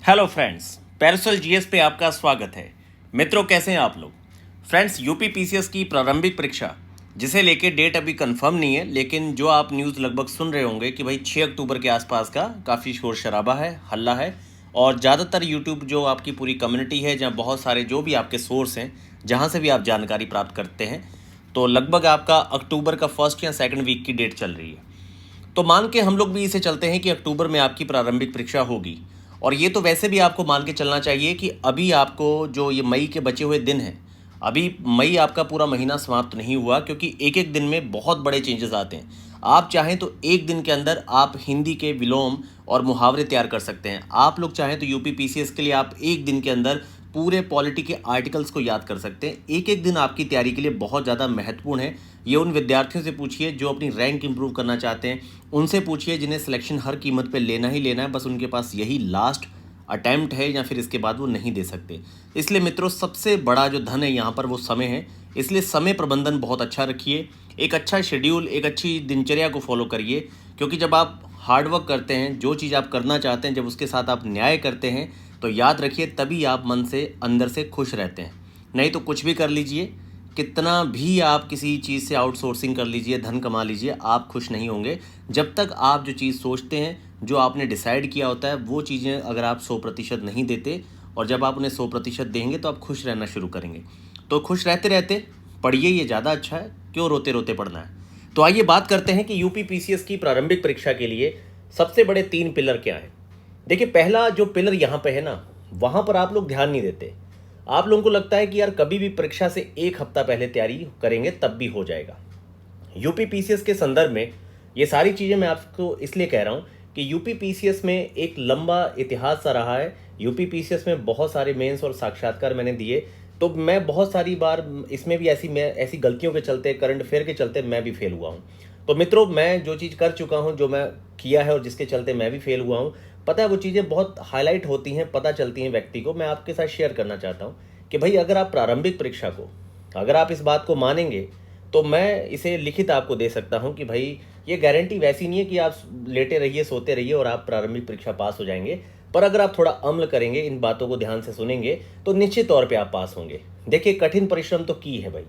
Hello friends, parasol GS पे आपका स्वागत है। मित्रों, कैसे हैं आप लोग? फ्रेंड्स, यूपी पीसीएस की प्रारंभिक परीक्षा जिसे लेके डेट अभी कंफर्म नहीं है, लेकिन जो आप न्यूज़ लगभग सुन रहे होंगे कि भाई 6 अक्टूबर के आसपास का काफ़ी शोर शराबा है, हल्ला है। और ज़्यादातर यूट्यूब जो आपकी पूरी कम्युनिटी है, जहाँ बहुत सारे जो भी आपके सोर्स हैं, जहाँ से भी आप जानकारी प्राप्त करते हैं, तो लगभग आपका अक्टूबर का फर्स्ट या सेकेंड वीक की डेट चल रही है। तो मान के हम लोग भी इसे चलते हैं कि अक्टूबर में आपकी प्रारंभिक परीक्षा होगी। और ये तो वैसे भी आपको मान के चलना चाहिए कि अभी आपको जो ये मई के बचे हुए दिन हैं, अभी मई आपका पूरा महीना समाप्त नहीं हुआ, क्योंकि एक एक दिन में बहुत बड़े चेंजेस आते हैं। आप चाहें तो एक दिन के अंदर आप हिंदी के विलोम और मुहावरे तैयार कर सकते हैं। आप लोग चाहें तो यूपी पीसीएस के लिए आप एक दिन के अंदर पूरे पॉलिटी के आर्टिकल्स को याद कर सकते हैं। एक एक दिन आपकी तैयारी के लिए बहुत ज़्यादा महत्वपूर्ण है। ये उन विद्यार्थियों से पूछिए जो अपनी रैंक इंप्रूव करना चाहते हैं, उनसे पूछिए जिन्हें सिलेक्शन हर कीमत पे लेना ही लेना है, बस उनके पास यही लास्ट अटैम्प्ट है या फिर इसके बाद वो नहीं दे सकते। इसलिए मित्रों, सबसे बड़ा जो धन है यहाँ पर वो समय है। इसलिए समय प्रबंधन बहुत अच्छा रखिए, एक अच्छा शेड्यूल, एक अच्छी दिनचर्या को फॉलो करिए। क्योंकि जब आप हार्डवर्क करते हैं, जो चीज़ आप करना चाहते हैं, जब उसके साथ आप न्याय करते हैं, तो याद रखिए तभी आप मन से अंदर से खुश रहते हैं। नहीं तो कुछ भी कर लीजिए, कितना भी आप किसी चीज़ से आउटसोर्सिंग कर लीजिए, धन कमा लीजिए, आप खुश नहीं होंगे जब तक आप जो चीज़ सोचते हैं, जो आपने डिसाइड किया होता है, वो चीज़ें अगर आप 100% नहीं देते। और जब आप उन्हें 100% देंगे तो आप खुश रहना शुरू करेंगे। तो खुश रहते रहते पढ़िए, ये ज़्यादा अच्छा है, क्यों रोते रोते पढ़ना है। तो आइए बात करते हैं कि यूपी पीसीएस की प्रारंभिक परीक्षा के लिए सबसे बड़े 3 पिलर क्या हैं। देखिए, पहला जो पिलर यहाँ पे है ना, वहाँ पर आप लोग ध्यान नहीं देते। आप लोगों को लगता है कि यार कभी भी परीक्षा से एक हफ्ता पहले तैयारी करेंगे तब भी हो जाएगा। यूपी पीसीएस के संदर्भ में ये सारी चीज़ें मैं आपको इसलिए कह रहा हूँ कि यूपी पीसीएस में एक लंबा इतिहास सा रहा है। यूपी पीसीएस में बहुत सारे मेंस और साक्षात्कार मैंने दिए, तो मैं बहुत सारी बार इसमें भी ऐसी गलतियों के चलते, करंट अफेयर के चलते मैं भी फेल हुआ हूँ। तो मित्रों, मैं जो चीज़ कर चुका हूँ, जो मैं किया है और जिसके चलते मैं भी फेल हुआ हूँ, पता है वो चीज़ें बहुत हाईलाइट होती हैं, पता चलती हैं व्यक्ति को। मैं आपके साथ शेयर करना चाहता हूँ कि भाई अगर आप प्रारंभिक परीक्षा को, अगर आप इस बात को मानेंगे, तो मैं इसे लिखित आपको दे सकता हूं कि भाई ये गारंटी वैसी नहीं है कि आप लेटे रहिए, सोते रहिए और आप प्रारंभिक परीक्षा पास हो जाएंगे। पर अगर आप थोड़ा अमल करेंगे, इन बातों को ध्यान से सुनेंगे, तो निश्चित तौर पे आप पास होंगे। देखिए, कठिन परिश्रम तो की है भाई,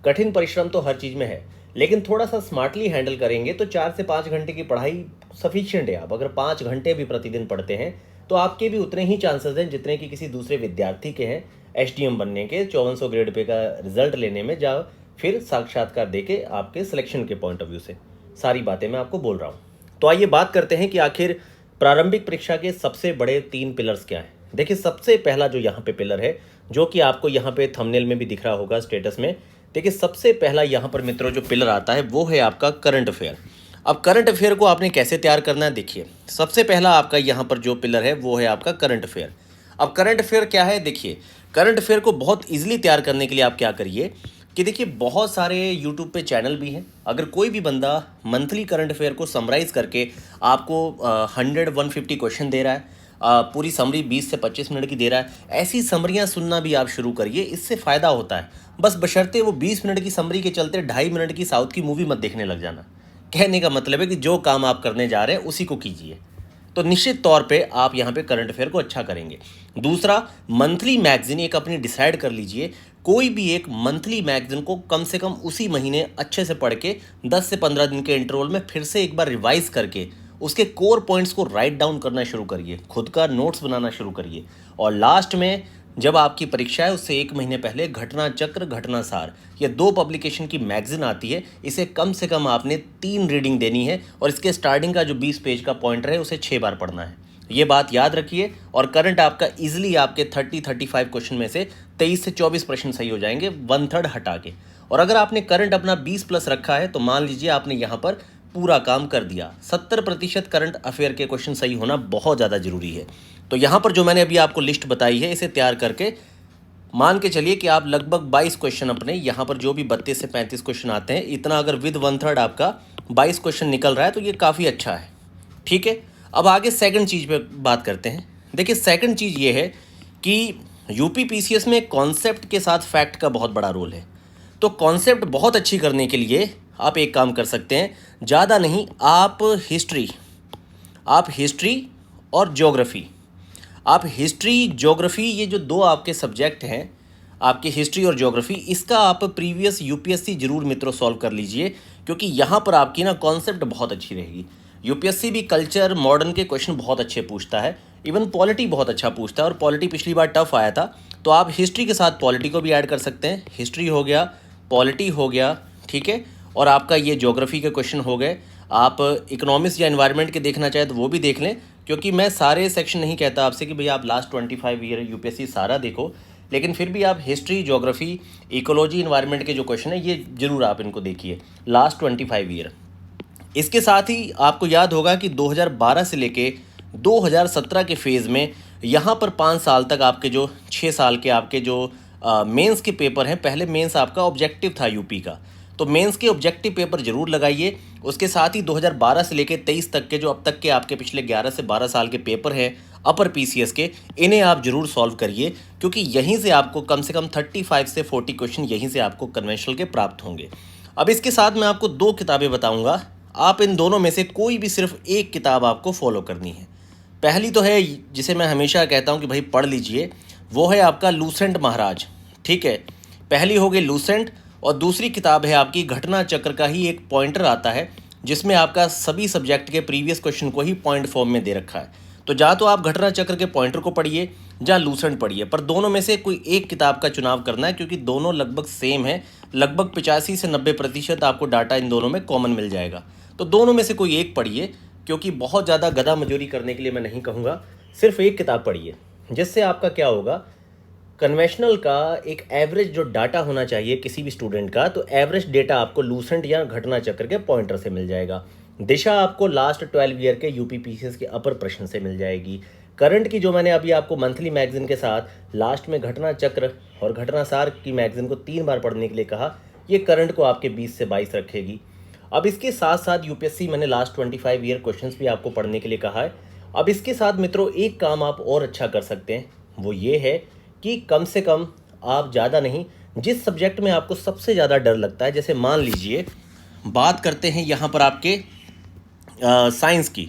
कठिन परिश्रम तो हर चीज़ में है, लेकिन थोड़ा सा स्मार्टली हैंडल करेंगे तो 4 से 5 घंटे की पढ़ाई सफिशिएंट है। आप अगर 5 घंटे भी प्रतिदिन पढ़ते हैं तो आपके भी उतने ही चांसेस हैं जितने कि किसी दूसरे विद्यार्थी के हैं एसडीएम बनने के, 5400 ग्रेड पे का रिजल्ट लेने में, जा फिर साक्षात्कार देके आपके सिलेक्शन के पॉइंट ऑफ व्यू से। सारी बातें मैं आपको बोल रहा हूँ। तो आइए बात करते हैं कि आखिर प्रारंभिक परीक्षा के सबसे बड़े 3 पिलर्स क्या हैं। देखिए, सबसे पहला जो यहाँ पे पिलर है, जो कि आपको यहाँ पे थंबनेल में भी दिख रहा होगा, स्टेटस में, देखिए सबसे पहला यहाँ पर मित्रों जो पिलर आता है वो है आपका करंट अफेयर। अब करंट अफेयर को आपने कैसे तैयार करना है, देखिए सबसे पहला आपका यहाँ पर जो पिलर है वो है आपका करंट अफेयर। अब करंट अफेयर क्या है, देखिए करंट अफेयर को बहुत इजीली तैयार करने के लिए आप क्या करिए कि देखिए बहुत सारे यूट्यूब पे चैनल भी हैं। अगर कोई भी बंदा मंथली करंट अफेयर को समराइज़ करके आपको 100-150 क्वेश्चन दे रहा है, पूरी समरी 20 से 25 मिनट की दे रहा है, ऐसी समरियां सुनना भी आप शुरू करिए। इससे फ़ायदा होता है, बस बशर्ते वो 20 मिनट की समरी के चलते 2.5 मिनट की साउथ की मूवी मत देखने लग जाना। कहने का मतलब है कि जो काम आप करने जा रहे हैं उसी को कीजिए। तो निश्चित तौर पे आप यहाँ पे करंट अफेयर को अच्छा करेंगे। दूसरा, मंथली मैगजीन एक अपनी डिसाइड कर लीजिए। कोई भी एक मंथली मैगजीन को कम से कम उसी महीने अच्छे से पढ़ के 10 से 15 दिन के इंटरवल में फिर से एक बार रिवाइज करके उसके कोर पॉइंट्स को राइट डाउन करना शुरू करिए, खुद का नोट्स बनाना शुरू करिए। और लास्ट में जब आपकी परीक्षा है उससे 1 महीने पहले घटना चक्र, घटना सार, ये 2 पब्लिकेशन की मैगजीन आती है, इसे कम से कम आपने 3 रीडिंग देनी है। और इसके स्टार्टिंग का जो 20 पेज का पॉइंटर है उसे 6 बार पढ़ना है। ये बात याद रखिए। और करंट आपका इजीली आपके 30-35 क्वेश्चन में से 23 से 24 प्रश्न सही हो जाएंगे, 1/3 हटा के। और अगर आपने करंट अपना 20+ रखा है तो मान लीजिए आपने यहाँ पर पूरा काम कर दिया। 70% करंट अफेयर के क्वेश्चन सही होना बहुत ज़्यादा जरूरी है। तो यहाँ पर जो मैंने अभी आपको लिस्ट बताई है, इसे तैयार करके मान के चलिए कि आप लगभग 22 क्वेश्चन अपने यहाँ पर जो भी 32 से 35 क्वेश्चन आते हैं, इतना अगर विद 1/3 आपका 22 क्वेश्चन निकल रहा है तो ये काफ़ी अच्छा है। ठीक है, अब आगे सेकंड चीज़ पे बात करते हैं। देखिए सेकंड चीज़ ये है कि यूपी पीसीएस में कॉन्सेप्ट के साथ फैक्ट का बहुत बड़ा रोल है। तो कॉन्सेप्ट बहुत अच्छी करने के लिए आप एक काम कर सकते हैं, ज़्यादा नहीं, आप हिस्ट्री और ज्योग्राफी, आप हिस्ट्री ज्योग्राफी ये जो दो आपके सब्जेक्ट हैं, आपके हिस्ट्री और ज्योग्राफी, इसका आप प्रीवियस यूपीएससी जरूर मित्रों सॉल्व कर लीजिए, क्योंकि यहाँ पर आपकी ना कॉन्सेप्ट बहुत अच्छी रहेगी। यूपीएससी भी कल्चर मॉडर्न के क्वेश्चन बहुत अच्छे पूछता है, इवन पॉलिटी बहुत अच्छा पूछता है, और पॉलिटी पिछली बार टफ आया था, तो आप हिस्ट्री के साथ पॉलिटी को भी ऐड कर सकते हैं। हिस्ट्री हो गया, पॉलिटी हो गया, ठीक है, और आपका ये ज्योग्राफी के क्वेश्चन हो गए। आप इकोनॉमिक्स या एनवायरनमेंट के देखना चाहें तो वो भी देख लें, क्योंकि मैं सारे सेक्शन नहीं कहता आपसे कि भैया आप लास्ट 25 ईयर यूपीएससी सारा देखो, लेकिन फिर भी आप हिस्ट्री, ज्योग्राफी, इकोलॉजी, एनवायरनमेंट के जो क्वेश्चन है ये जरूर आप इनको देखिए लास्ट 25 ईयर। इसके साथ ही आपको याद होगा कि 2012 से लेके 2017 के फेज़ में यहाँ पर 5 साल तक आपके जो 6 साल के आपके जो मेंस के पेपर हैं, पहले मेंस आपका ऑब्जेक्टिव था यूपी का, तो मेंस के ऑब्जेक्टिव पेपर जरूर लगाइए। उसके साथ ही 2012 से लेकर 23 तक के जो अब तक के आपके पिछले 11 से 12 साल के पेपर हैं अपर पीसीएस के, इन्हें आप जरूर सॉल्व करिए, क्योंकि यहीं से आपको कम से कम 35 से 40 क्वेश्चन यहीं से आपको कन्वेंशनल के प्राप्त होंगे। अब इसके साथ मैं आपको 2 किताबें बताऊंगा, आप इन दोनों में से कोई भी सिर्फ एक किताब आपको फॉलो करनी है। पहली तो है जिसे मैं हमेशा कहता हूं कि भाई पढ़ लीजिए, वो है आपका लूसेंट महाराज, ठीक है। पहली हो गई लूसेंट, और दूसरी किताब है आपकी घटना चक्र का ही एक पॉइंटर आता है, जिसमें आपका सभी सब्जेक्ट के प्रीवियस क्वेश्चन को ही पॉइंट फॉर्म में दे रखा है। तो जहाँ तो आप घटना चक्र के पॉइंटर को पढ़िए, जहाँ लूसेंट पढ़िए, पर दोनों में से कोई एक किताब का चुनाव करना है, क्योंकि दोनों लगभग सेम है। लगभग 85 से 90% आपको डाटा इन दोनों में कॉमन मिल जाएगा। तो दोनों में से कोई एक पढ़िए, क्योंकि बहुत ज़्यादा गधा मजूरी करने के लिए मैं नहीं कहूँगा, सिर्फ एक किताब पढ़िए, जिससे आपका क्या होगा, कन्वेंशनल का एक एवरेज जो डाटा होना चाहिए किसी भी स्टूडेंट का, तो एवरेज डेटा आपको लूसेंट या घटना चक्र के पॉइंटर से मिल जाएगा। दिशा आपको लास्ट 12 ईयर के यूपी पीसीएस के अपर प्रश्न से मिल जाएगी। करंट की जो मैंने अभी आपको मंथली मैगजीन के साथ लास्ट में घटना चक्र और घटनासार की मैगजीन को 3 बार पढ़ने के लिए कहा, ये करंट को आपके 20 से 22 रखेगी। अब इसके साथ साथ यूपीएससी मैंने लास्ट 25 ईयर क्वेश्चंस भी आपको पढ़ने के लिए कहा है। अब इसके साथ मित्रों एक काम आप और अच्छा कर सकते हैं, वो ये है कि कम से कम आप ज़्यादा नहीं, जिस सब्जेक्ट में आपको सबसे ज़्यादा डर लगता है, जैसे मान लीजिए बात करते हैं यहाँ पर आपके साइंस की,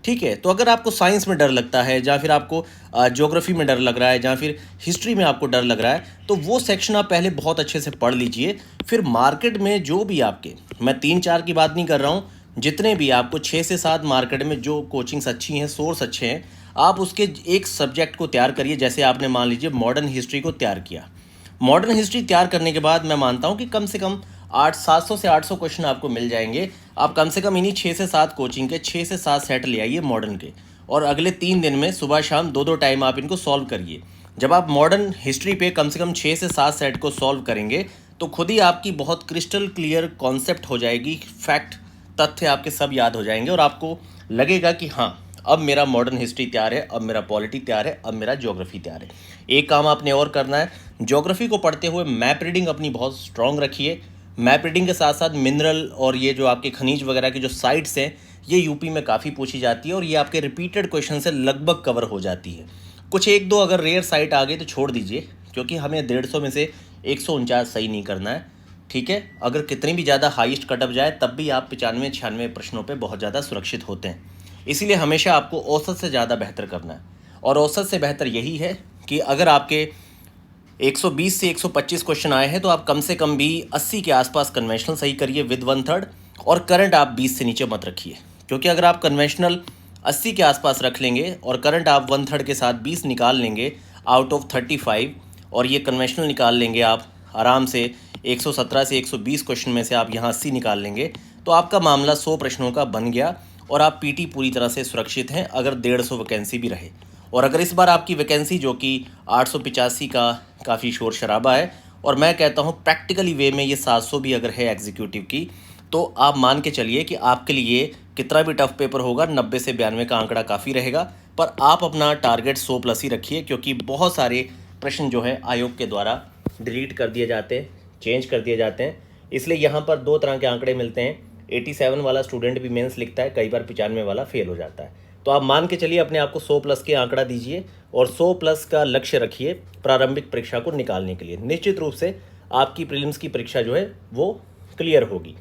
ठीक है। तो अगर आपको साइंस में डर लगता है, या फिर आपको ज्योग्राफी में डर लग रहा है, या फिर हिस्ट्री में आपको डर लग रहा है, तो वो सेक्शन आप पहले बहुत अच्छे से पढ़ लीजिए। फिर मार्केट में जो भी आपके, मैं 3-4 की बात नहीं कर रहा हूँ, जितने भी आपको 6 से 7 मार्केट में जो कोचिंग्स अच्छी हैं, सोर्स अच्छे हैं, आप उसके एक सब्जेक्ट को तैयार करिए। जैसे आपने मान लीजिए मॉडर्न हिस्ट्री को तैयार किया, मॉडर्न हिस्ट्री तैयार करने के बाद मैं मानता हूँ कि कम से कम 700 से 800 क्वेश्चन आपको मिल जाएंगे। आप कम से कम इन्हीं 6 से 7 कोचिंग के 6 से 7 सेट ले आइए मॉडर्न के, और अगले 3 दिन में सुबह शाम 2-2 टाइम आप इनको सॉल्व करिए। जब आप मॉडर्न हिस्ट्री पे कम से कम 6 से 7 सेट को सॉल्व करेंगे, तो खुद ही आपकी बहुत क्रिस्टल क्लियर कॉन्सेप्ट हो जाएगी, फैक्ट तथ्य आपके सब याद हो जाएंगे, और आपको लगेगा कि हाँ अब मेरा मॉडर्न हिस्ट्री तैयार है, अब मेरा पॉलिटी तैयार है, अब मेरा ज्योग्राफी तैयार है। एक काम आपने और करना है, ज्योग्राफी को पढ़ते हुए मैप रीडिंग अपनी बहुत स्ट्रॉन्ग रखिए। मैप रीडिंग के साथ साथ मिनरल और ये जो आपके खनिज वगैरह की जो साइट्स हैं, ये यूपी में काफ़ी पूछी जाती है, और ये आपके रिपीटेड क्वेश्चन से लगभग कवर हो जाती है। कुछ 1-2 अगर रेयर साइट आ गई तो छोड़ दीजिए, क्योंकि हमें 150 में से 149 सही नहीं करना है, ठीक है। अगर कितनी भी ज़्यादा हाईएस्ट कटअप जाए, तब भी आप 95-96 प्रश्नों पर बहुत ज़्यादा सुरक्षित होते हैं। इसीलिए हमेशा आपको औसत से ज़्यादा बेहतर करना है, और औसत से बेहतर यही है कि अगर आपके 120 से 125 क्वेश्चन आए हैं, तो आप कम से कम भी 80 के आसपास कन्वेंशनल सही करिए विद 1/3, और करंट आप 20 से नीचे मत रखिए, क्योंकि अगर आप कन्वेंशनल 80 के आसपास रख लेंगे और करंट आप 1/3 के साथ 20 निकाल लेंगे आउट ऑफ 35, और ये कन्वेंशनल निकाल लेंगे आप आराम से 117 से 120 क्वेश्चन में से आप यहाँ 80 निकाल लेंगे, तो आपका मामला 100 प्रश्नों का बन गया, और आप पीटी पूरी तरह से सुरक्षित हैं अगर 150 वैकेंसी भी रहे। और अगर इस बार आपकी वैकेंसी जो कि 885 का काफ़ी शोर शराबा है, और मैं कहता हूँ प्रैक्टिकली वे में ये 700 भी अगर है एग्जीक्यूटिव की, तो आप मान के चलिए कि आपके लिए कितना भी टफ पेपर होगा 90 से 92 का आंकड़ा काफ़ी रहेगा। पर आप अपना टारगेट 100+ ही रखिए, क्योंकि बहुत सारे प्रश्न जो है आयोग के द्वारा डिलीट कर दिए जाते हैं, चेंज कर दिए जाते हैं। इसलिए यहाँ पर 2 तरह के आंकड़े मिलते हैं। 87 वाला स्टूडेंट भी मेंस लिखता है, कई बार 95 वाला फेल हो जाता है। तो आप मान के चलिए अपने आप को 100+ के आंकड़ा दीजिए, और 100+ का लक्ष्य रखिए प्रारंभिक परीक्षा को निकालने के लिए। निश्चित रूप से आपकी प्रीलिम्स की परीक्षा जो है वो क्लियर होगी।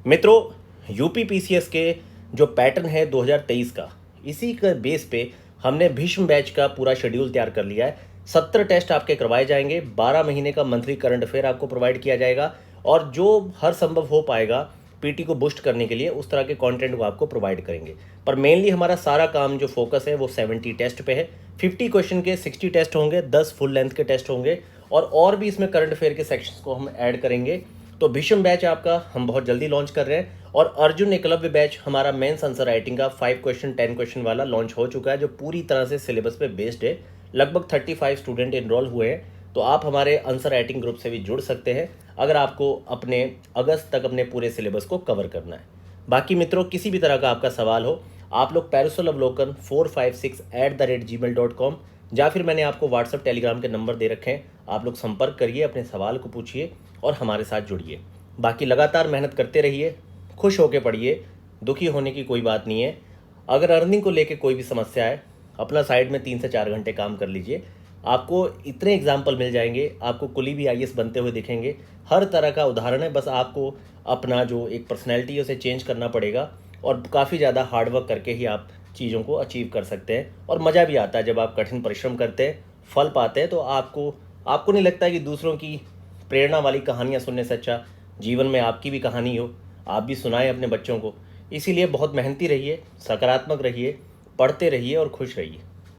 मित्रों, यूपी पीसीएस के जो पैटर्न है 2023 का, इसी के बेस पे हमने भीष्म बैच का पूरा शेड्यूल तैयार कर लिया है। 70 टेस्ट आपके करवाए जाएंगे, 12 महीने का मंथली करंट अफेयर आपको प्रोवाइड किया जाएगा और जो हर संभव हो पाएगा पीटी को बूस्ट करने के लिए उस तरह के कंटेंट को आपको प्रोवाइड करेंगे। पर मेनली हमारा सारा काम जो फोकस है वो 70 टेस्ट पे है। 50 क्वेश्चन के 60 टेस्ट होंगे, 10 फुल लेंथ के टेस्ट होंगे और भी इसमें करंट अफेयर के सेक्शंस को हम ऐड करेंगे। तो भीष्म बैच आपका हम बहुत जल्दी लॉन्च कर रहे हैं और अर्जुन एकलव्य बैच हमारा मेंस आंसर राइटिंग का 5 क्वेश्चन 10 क्वेश्चन वाला लॉन्च हो चुका है, जो पूरी तरह से सिलेबस पे बेस्ड है। लगभग 35 स्टूडेंट इनरोल हुए हैं, तो आप हमारे आंसर राइटिंग ग्रुप से भी जुड़ सकते हैं अगर आपको अपने अगस्त तक अपने पूरे सिलेबस को कवर करना है। बाकी मित्रों, किसी भी तरह का आपका सवाल हो, आप लोग parasolavalokhan456@gmail.com या फिर मैंने आपको व्हाट्सएप टेलीग्राम के नंबर दे रखे हैं, आप लोग संपर्क करिए, अपने सवाल को पूछिए और हमारे साथ जुड़िए। बाकी लगातार मेहनत करते रहिए, खुश होकर पढ़िए, दुखी होने की कोई बात नहीं है। अगर अर्निंग को लेकर कोई भी समस्या है, अपना साइड में 3 से 4 घंटे काम कर लीजिए, आपको इतने एग्जाम्पल मिल जाएंगे, आपको कुली भी आईएएस बनते हुए दिखेंगे। हर तरह का उदाहरण है, बस आपको अपना जो एक पर्सनैलिटी है उसे चेंज करना पड़ेगा और काफ़ी ज़्यादा हार्डवर्क करके ही आप चीज़ों को अचीव कर सकते हैं। और मज़ा भी आता है जब आप कठिन परिश्रम करते हैं, फल पाते हैं, तो आपको नहीं लगता है कि दूसरों की प्रेरणा वाली कहानियाँ सुनने से अच्छा जीवन में आपकी भी कहानी हो, आप भी सुनाएं अपने बच्चों को। इसीलिए बहुत मेहनती रहिए, सकारात्मक रहिए, पढ़ते रहिए और खुश रहिए।